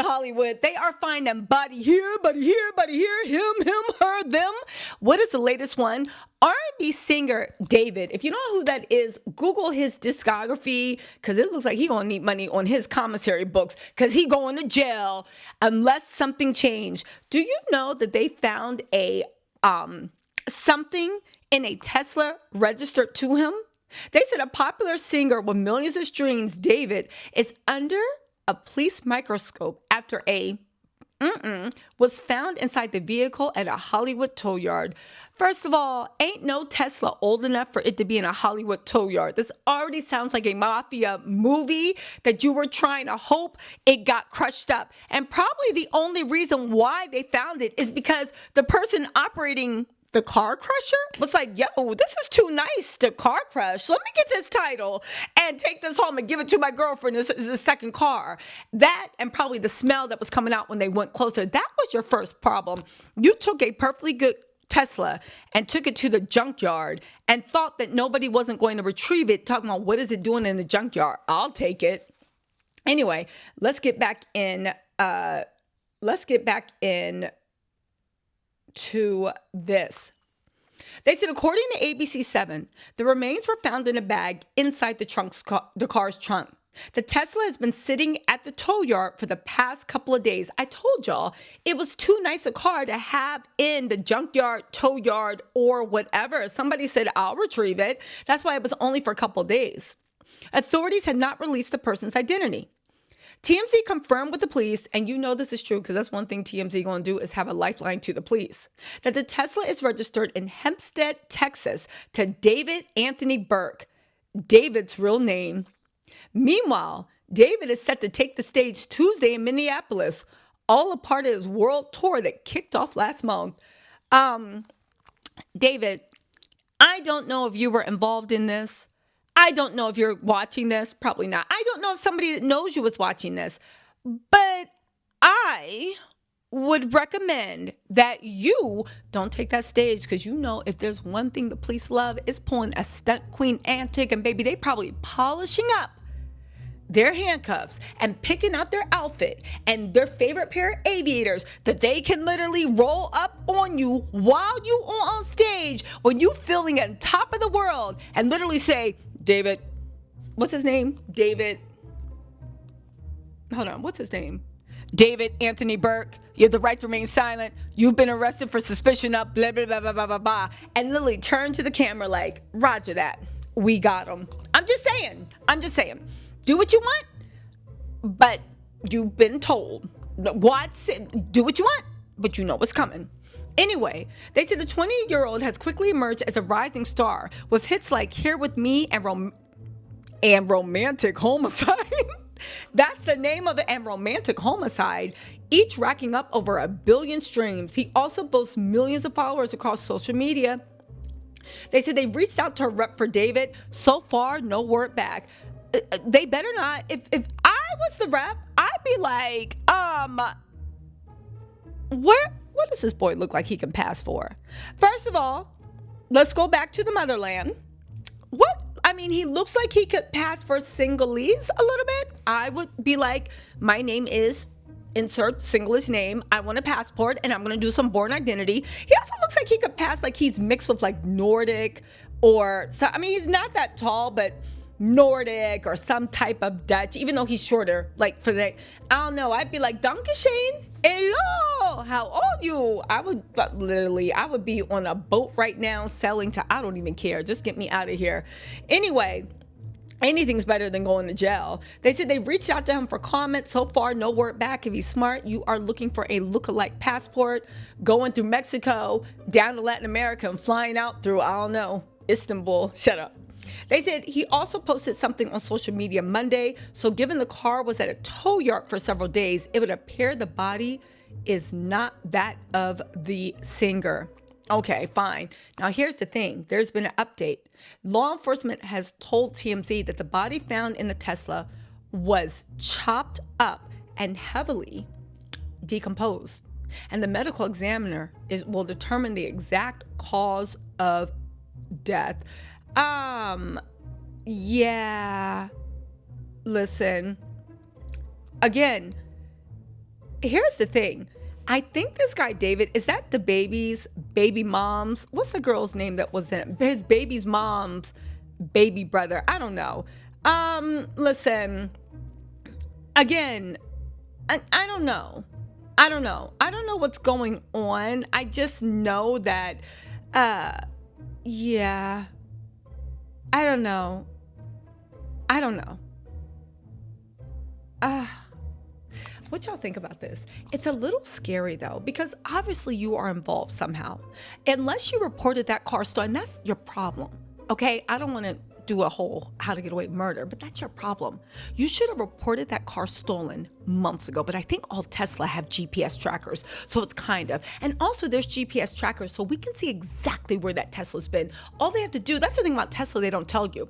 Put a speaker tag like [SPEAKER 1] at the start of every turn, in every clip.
[SPEAKER 1] Hollywood. They are finding body here, body here, body here, him, her, them. What is the latest one? R&B singer David. If you don't know who that is, Google his discography because it looks like he gonna need money on his commissary books because he going to jail unless something changed. Do you know that they found a something in a Tesla registered to him? They said a popular singer with millions of streams, David, is under a police microscope after a was found inside the vehicle at a Hollywood tow yard. First of all, ain't no Tesla old enough for it to be in a Hollywood tow yard. This already sounds like a mafia movie that you were trying to hope it got crushed up. And probably the only reason why they found it is because the person operating the car crusher was like, yo, this is too nice to car crush. Let me get this title and take this home and give it to my girlfriend. This is the second car. That and probably the smell that was coming out when they went closer. That was your first problem. You took a perfectly good Tesla and took it to the junkyard and thought that nobody wasn't going to retrieve it, talking about what is it doing in the junkyard. I'll take it. Anyway, let's get back in to this. They said, according to ABC7, the remains were found in a bag inside the car's trunk. The Tesla has been sitting at the tow yard for the past couple of days. I told y'all it was too nice a car to have in the junkyard, tow yard, or whatever. Somebody said, I'll retrieve it. That's why it was only for a couple of days. Authorities had not released the person's identity. TMZ confirmed with the police, and you know this is true because that's one thing TMZ going to do is have a lifeline to the police, that the Tesla is registered in Hempstead, Texas to David Anthony Burke, David's real name. Meanwhile, David is set to take the stage Tuesday in Minneapolis, all a part of his world tour that kicked off last month. David, I don't know if you were involved in this. I don't know if you're watching this. Probably not. I don't know if somebody that knows you was watching this. But I would recommend that you don't take that stage because you know if there's one thing the police love is pulling a stunt queen antic, and baby, they probably polishing up their handcuffs and picking out their outfit and their favorite pair of aviators that they can literally roll up on you while you on stage when you feeling at top of the world and literally say, David, what's his name? David, hold on, what's his name? David Anthony Burke, you have the right to remain silent. You've been arrested for suspicion of blah, blah, blah, blah, blah, blah, blah. And literally turn to the camera like, roger that. We got him. I'm just saying. Do what you want, but you've been told. Watch it. Do what you want, but you know what's coming. Anyway, they said the 20-year-old has quickly emerged as a rising star with hits like Here With Me and Romantic Homicide. That's the name of it, and Romantic Homicide, each racking up over 1 billion streams. He also boasts millions of followers across social media. They said they reached out to a rep for David. So far, no word back. They better not. If I was the rep, I'd be like, what does this boy look like he can pass for? First of all, let's go back to the motherland. He looks like he could pass for Singhalese a little bit. I would be like, my name is insert Singhalese name. I want a passport and I'm going to do some born identity. He also looks like he could pass like he's mixed with like Nordic he's not that tall, but Nordic or some type of Dutch, even though he's shorter, I don't know. I'd be like, Dankeschön. Hello, how old you? I would be on a boat right now selling to, I don't even care. Just get me out of here. Anyway, anything's better than going to jail. They said they reached out to him for comment. So far, no word back. If he's smart, you are looking for a lookalike passport, going through Mexico, down to Latin America, and flying out through, I don't know, Istanbul. Shut up. They said he also posted something on social media Monday. So given the car was at a tow yard for several days, it would appear the body is not that of the singer. Okay, fine. Now here's the thing. There's been an update. Law enforcement has told TMZ that the body found in the Tesla was chopped up and heavily decomposed. And the medical examiner will determine the exact cause of death. Yeah, listen, again, here's the thing. I think this guy, David, is that the baby's baby mom's? What's the girl's name that was in it? His baby's mom's baby brother. I don't know. Listen, again, I don't know. I don't know. I don't know what's going on. I just know that, yeah, I don't know. I don't know. Uh, what y'all think about this? It's a little scary though, because obviously you are involved somehow. Unless you reported that car stolen, that's your problem. Okay? I don't want to do a whole how to get away with murder, but that's your problem. You should have reported that car stolen months ago, but I think all Tesla have GPS trackers, so it's kind of. And also there's GPS trackers, so we can see exactly where that Tesla's been. All they have to do, that's the thing about Tesla they don't tell you.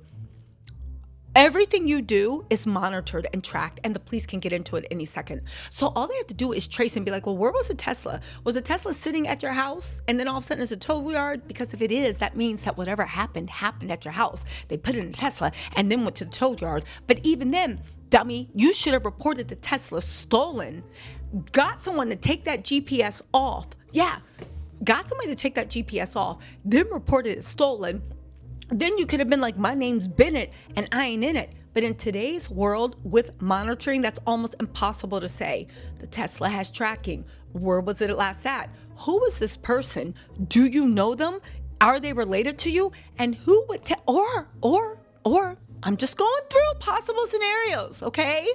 [SPEAKER 1] Everything you do is monitored and tracked, and the police can get into it any second. So all they have to do is trace and be like, well, where was the Tesla? Was the Tesla sitting at your house? And then all of a sudden it's a tow yard? Because if it is, that means that whatever happened at your house. They put it in a Tesla and then went to the tow yard. But even then, dummy, you should have reported the Tesla stolen. Got someone to take that GPS off. Yeah, got somebody to take that GPS off, then reported it stolen. Then you could have been like, my name's Bennett and I ain't in it. But in today's world with monitoring, that's almost impossible to say. The Tesla has tracking. Where was it last at? Who is this person? Do you know them? Are they related to you? And who would or I'm just going through possible scenarios, okay?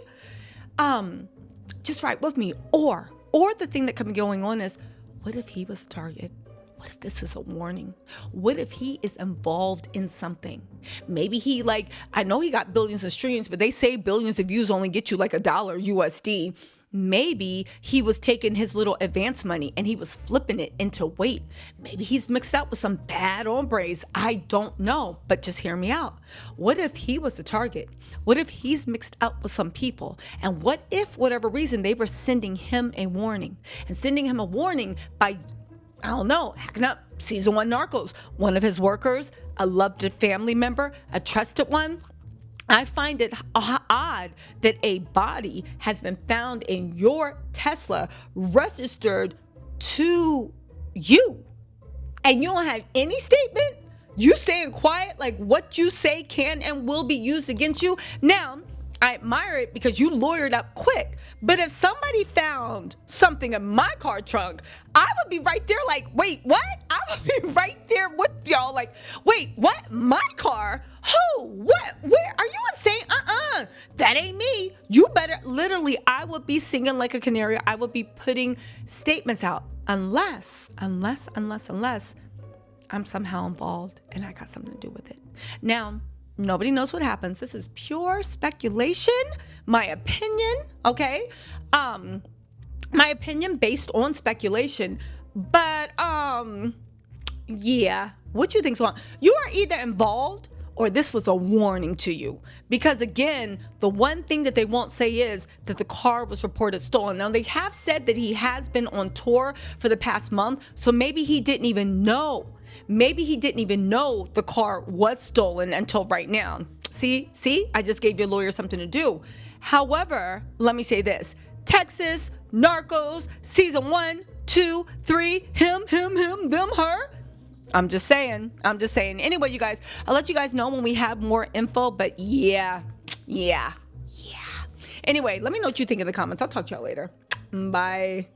[SPEAKER 1] Just write with me. Or the thing that could be going on is, what if he was a target? What if this is a warning? What if he is involved in something? Maybe he I know he got billions of streams, but they say billions of views only get you like $1 USD. Maybe he was taking his little advance money and he was flipping it into weight. Maybe he's mixed up with some bad hombres. I don't know, but just hear me out. What if he was the target? What if he's mixed up with some people? And what if, whatever reason, they were sending him a warning and sending him a warning by, I don't know, hacking up season 1 Narcos, one of his workers, a loved family member, a trusted one? I find it odd that a body has been found in your Tesla registered to you, and you don't have any statement. You staying quiet, like what you say can and will be used against you. Now, I admire it because you lawyered up quick. But if somebody found something in my car trunk, I would be right there like, wait, what? I would be right there with y'all like, wait, what? My car? Who? What? Where? Are you insane? That ain't me. You better, literally, I would be singing like a canary. I would be putting statements out unless I'm somehow involved and I got something to do with it. Now, nobody knows what happens. This is pure speculation, my opinion, okay? My opinion based on speculation. But yeah, what you think's wrong? You are either involved or this was a warning to you. Because again, the one thing that they won't say is that the car was reported stolen. Now, they have said that he has been on tour for the past month, so maybe he didn't even know. Maybe he didn't even know the car was stolen until right now. See, I just gave your lawyer something to do. However, let me say this. Texas, Narcos, season 1, 2, 3, him, them, her. I'm just saying. Anyway, you guys, I'll let you guys know when we have more info, but yeah. Anyway, let me know what you think in the comments. I'll talk to y'all later. Bye.